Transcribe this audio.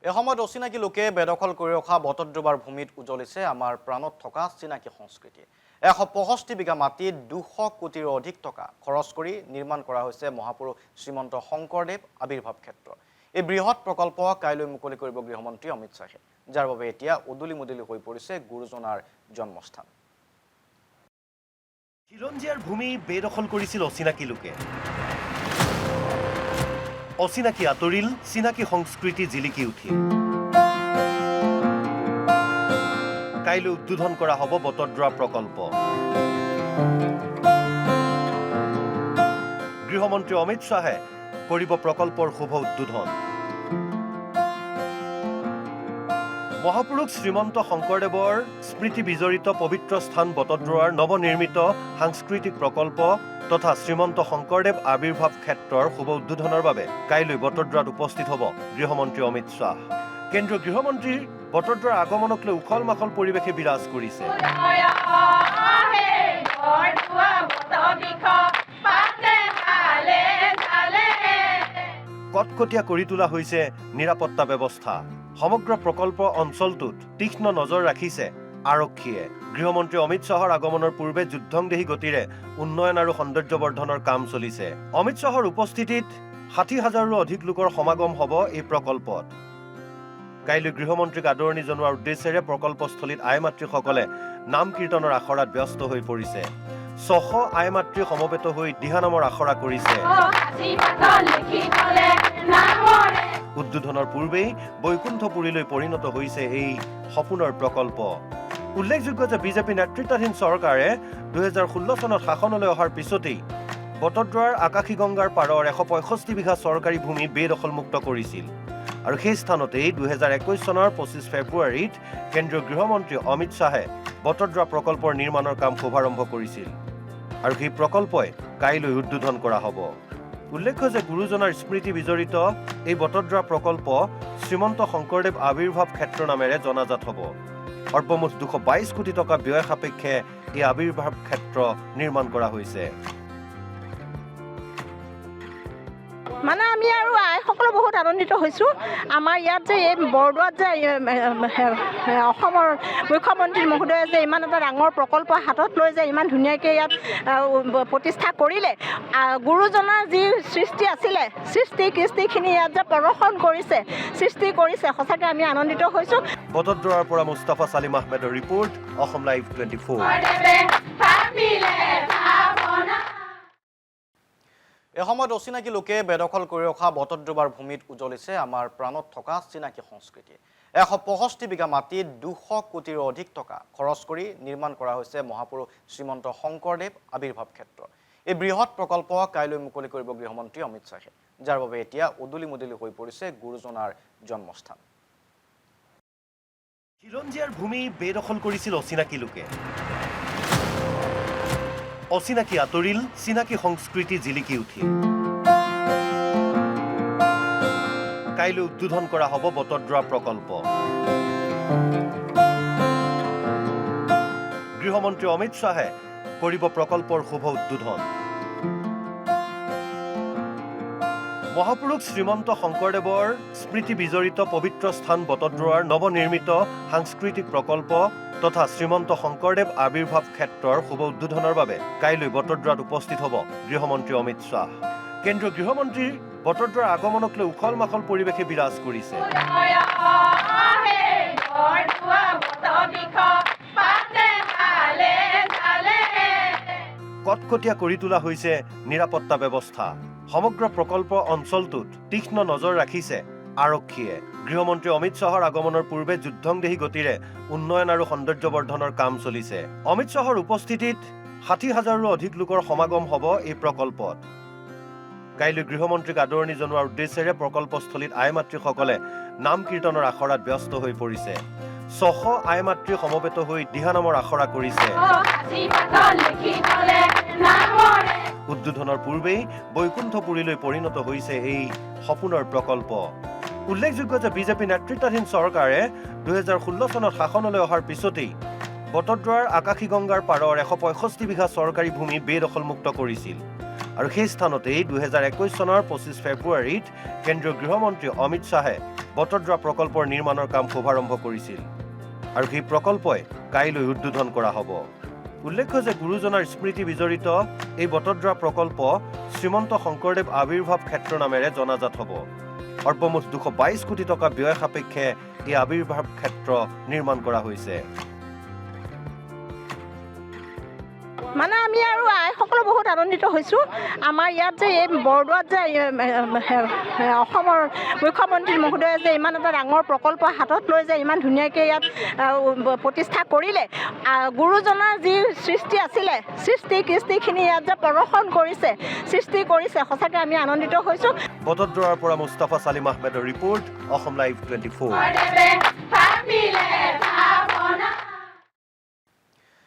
এসময়ত অচিনাকি লোকে বেদখল কৰি ৰখা বটদ্ৰৱাৰ ভূমিত উজলিছে আমাৰ প্ৰাণত থকা চিনাকি সংস্কৃতি। 165 বিঘা মাটিত 200 কোটিৰো অধিক টকা খৰচ কৰি নিৰ্মাণ কৰা হৈছে মহাপুৰুষ শ্ৰীমন্ত শংকৰদেৱ আবিৰ্ভাৱ ক্ষেত্ৰ। এই বৃহৎ প্ৰকল্প কাইলৈ মুকলি কৰিব গৃহমন্ত্ৰী অমিত শ্বাহে, যাৰ বাবে এতিয়া উদুলি মুদুলি হৈ পৰিছে গুৰুজনাৰ জন্মস্থান। খিলঞ্জীয়াৰ ভূমি বেদখল কৰিছিল অচিনাকি লোকে। অচিনাকি আঁতৰিল, চিনাকি সংস্কৃতি জিলিকি উঠিল। কাইলৈ উদ্বোধন কৰা হ'ব বটদ্ৰৱা প্ৰকল্প। গৃহমন্ত্ৰী অমিত শ্বাহে কৰিব প্ৰকল্পৰ শুভ উদ্বোধন। মহাপুৰুষ শ্ৰীমন্ত শংকৰদেৱৰ স্মৃতি বিজড়িত পবিত্ৰ স্থান বটদ্ৰৱাৰ নৱনিৰ্মিত সাংস্কৃতিক প্ৰকল্প তথা শ্ৰীমন্ত শংকৰদেৱ আবিৰ্ভাৱ ক্ষেত্ৰৰ শুভ উদ্বোধনৰ বাবে কাইলৈ বটদ্ৰৱাত উপস্থিত হ'ব গৃহমন্ত্ৰী অমিত শ্বাহ। কেন্দ্ৰীয় গৃহমন্ত্ৰীৰ বটদ্ৰৱাৰ আগমনক লৈ উখল মাখল পৰিৱেশে বিৰাজ কৰিছে। কটকটীয়া কৰি তোলা হৈছে নিৰাপত্তা ব্যৱস্থা। সমগ্ৰ প্ৰকল্প অঞ্চলটোত তীক্ষ্ণ নজৰ ৰাখিছে আৰক্ষীয়ে। গৃহমন্ত্ৰী অমিত শ্বাহৰ আগমনৰ পূৰ্বে যুদ্ধংদেহী গতিৰে উন্নয়ন আৰু সৌন্দৰ্যবৰ্ধনৰ কাম চলিছে। অমিত শ্বাহৰ উপস্থিতিত 60,000ৰো অধিক লোকৰ সমাগম হ'ব এই প্ৰকল্পত। কাইলৈ গৃহমন্ত্ৰীক আদৰণি জনোৱাৰ উদ্দেশ্যেৰে প্ৰকল্পস্থলীত আই মাতৃসকলে নাম কীৰ্তনৰ আখৰাত ব্যস্ত হৈ পৰিছে। 600 আই মাতৃ সমবেত হৈ দিহানামৰ আখৰা কৰিছে। উদ্বোধনৰ পূৰ্বেই বৈকুণ্ঠপুৰীলৈ পৰিণত হৈছে এই সপোনৰ প্ৰকল্প। উল্লেখযোগ্য যে বিজেপি নেতৃত্বাধীন চৰকাৰে 2016 চনত শাসনলৈ অহাৰ পিছতেই বটদ্ৰৱাৰ আকাশীগংগাৰ পাৰৰ 165 বিঘা চৰকাৰী ভূমি বেদখলমুক্ত কৰিছিল। আৰু সেই স্থানতেই 2021 চনৰ 25 ফেব্ৰুৱাৰীত কেন্দ্ৰীয় গৃহমন্ত্ৰী অমিত শ্বাহে বটদ্ৰৱা প্ৰকল্পৰ নিৰ্মাণৰ কাম শুভাৰম্ভ কৰিছিল। আৰু সেই প্ৰকল্পই কাইলৈ উদ্বোধন কৰা হ'ব। উল্লেখ্য যে গুৰুজনাৰ স্মৃতি বিজড়িত এই বটদ্ৰৱা প্ৰকল্প শ্ৰীমন্ত শংকৰদেৱ আবিৰ্ভাৱ ক্ষেত্ৰ নামেৰে জনাজাত হ'ব। সৰ্বমুঠ 222 কোটি টকা ব্যয় সাপেক্ষে এই আবিৰ্ভাৱ ক্ষেত্ৰ নিৰ্মাণ কৰা হৈছে। মানে আমি আৰু আইসকলো বহুত আনন্দিত হৈছোঁ। আমাৰ ইয়াত যে এই বৰদোৱাত যে অসমৰ মুখ্যমন্ত্ৰী মহোদয়ে যে ইমান এটা ডাঙৰ প্ৰকল্প হাতত লৈ যে ইমান ধুনীয়াকৈ ইয়াত প্ৰতিষ্ঠা কৰিলে, গুৰুজনাৰ যি সৃষ্টি আছিলে, কৃষ্টিখিনি ইয়াত যে প্ৰদৰ্শন কৰিছে, সৃষ্টি কৰিছে, সঁচাকৈ আমি আনন্দিত হৈছোঁ। বটদ্ৰৱাৰ পৰা মুস্তাফা ছালিম আহমেদৰ ৰিপৰ্ট, অসম লাইভ 24। এসময়ত অচিনাকি লোকে বেদখল কৰি ৰখা বটদ্ৰৱাৰ ভূমিত উজলিছে আমাৰ প্ৰাণত থকা চিনাকি সংস্কৃতি। 165 বিঘা মাটিত 200 কোটিৰো অধিক টকা খৰচ কৰি নিৰ্মাণ কৰা হৈছে মহাপুৰুষ শ্ৰীমন্ত শংকৰদেৱ আবিৰ্ভাৱ ক্ষেত্ৰ। এই বৃহৎ প্ৰকল্প কাইলৈ মুকলি কৰিব গৃহমন্ত্ৰী অমিত শ্বাহে, যাৰ বাবে এতিয়া উদুলি মুদুলি হৈ পৰিছে গুৰুজনাৰ জন্মস্থান। খিলঞ্জীয়াৰ ভূমি বেদখল কৰিছিল অচিনাকি লোকে। অচিনাকি আঁতৰিল, চিনাকি সংস্কৃতি জিলিকি উঠিল। কাইলৈ উদ্বোধন কৰা হ'ব বটদ্ৰৱা প্ৰকল্প। গৃহমন্ত্ৰী অমিত শ্বাহে কৰিব প্ৰকল্পৰ শুভ উদ্বোধন। মহাপুৰুষ শ্ৰীমন্ত শংকৰদেৱৰ স্মৃতি বিজড়িত পবিত্ৰ স্থান বটদ্ৰৱাৰ নৱনিৰ্মিত সাংস্কৃতিক প্ৰকল্প তথা শ্ৰীমন্ত শংকৰদেৱ আবিৰ্ভাৱ ক্ষেত্ৰৰ শুভ উদ্বোধনৰ বাবে কাইলৈ বটদ্ৰৱাত উপস্থিত হ'ব গৃহমন্ত্ৰী অমিত শ্বাহ। কেন্দ্ৰীয় গৃহমন্ত্ৰীৰ বটদ্ৰৱাৰ আগমনক লৈ উখল মাখল পৰিৱেশে বিৰাজ কৰিছে। কটকটীয়া কৰি তোলা হৈছে নিৰাপত্তা ব্যৱস্থা। সমগ্ৰ প্ৰকল্প অঞ্চলটোত তীক্ষ্ণ নজৰ ৰাখিছে আৰক্ষীয়ে। গৃহমন্ত্ৰী অমিত শ্বাহৰ আগমনৰ পূৰ্বে যুদ্ধংদেহী গতিৰে উন্নয়ন আৰু সৌন্দৰ্যবৰ্ধনৰ কাম চলিছে। অমিত শ্বাহৰ উপস্থিতিত 60,000ৰো অধিক লোকৰ সমাগম হ'ব এই প্ৰকল্পত। কাইলৈ গৃহমন্ত্ৰীক আদৰণি জনোৱাৰ উদ্দেশ্যেৰে প্ৰকল্পস্থলীত আই মাতৃসকলে নাম কীৰ্তনৰ আখৰাত ব্যস্ত হৈ পৰিছে। 600 আই মাতৃ সমবেত হৈ দিহানামৰ আখৰা কৰিছে। উদ্বোধনৰ পূৰ্বেই বৈকুণ্ঠপুৰীলৈ পৰিণত হৈছে এই সপোনৰ প্ৰকল্প। উল্লেখযোগ্য যে বিজেপি নেতৃত্বাধীন চৰকাৰে 2016 চনত শাসনলৈ অহাৰ পিছতেই বটদ্ৰৱাৰ আকাশীগংগাৰ পাৰৰ 165 বিঘা চৰকাৰী ভূমি বেদখলমুক্ত কৰিছিল। আৰু সেই স্থানতেই 2021 চনৰ 25 ফেব্ৰুৱাৰীত কেন্দ্ৰীয় গৃহমন্ত্ৰী অমিত শ্বাহে বটদ্ৰা প্ৰকল্পৰ নিৰ্মাণৰ কাম শুভাৰম্ভ কৰিছিল আৰু সেই প্ৰকল্পই কাইলৈ উদ্বোধন কৰা হ'ব উল্লেখ্য যে গুৰুজনাৰ স্মৃতি বিজড়িত এই বটদ্ৰা প্ৰকল্প শ্ৰীমন্ত শংকৰদেৱ আবিৰ্ভাৱ ক্ষেত্ৰ নামেৰে জনাজাত হ'ব সৰ্বমুঠ 222 কোটি টকা ব্যয় সাপেক্ষে এই আবিৰ্ভাৱ ক্ষেত্ৰ নিৰ্মাণ কৰা হৈছে মানে আমি আৰু আইসকলো বহুত আনন্দিত হৈছোঁ আমাৰ ইয়াত যে এই বৰদোৱাত যে অসমৰ মুখ্যমন্ত্ৰী মহোদয়ে যে ইমান এটা ডাঙৰ প্ৰকল্প হাতত লৈ যে ইমান ধুনীয়াকৈ ইয়াত প্ৰতিষ্ঠা কৰিলে গুৰুজনাৰ যি সৃষ্টি আছিলে কৃষ্টিখিনি ইয়াত যে প্ৰদৰ্শন কৰিছে সৃষ্টি কৰিছে সঁচাকৈ আমি আনন্দিত হৈছোঁ বটদ্ৰাৰ পৰা মুস্তাফা চালিম আহমেদৰ ৰিপৰ্ট অসম লাইভ 24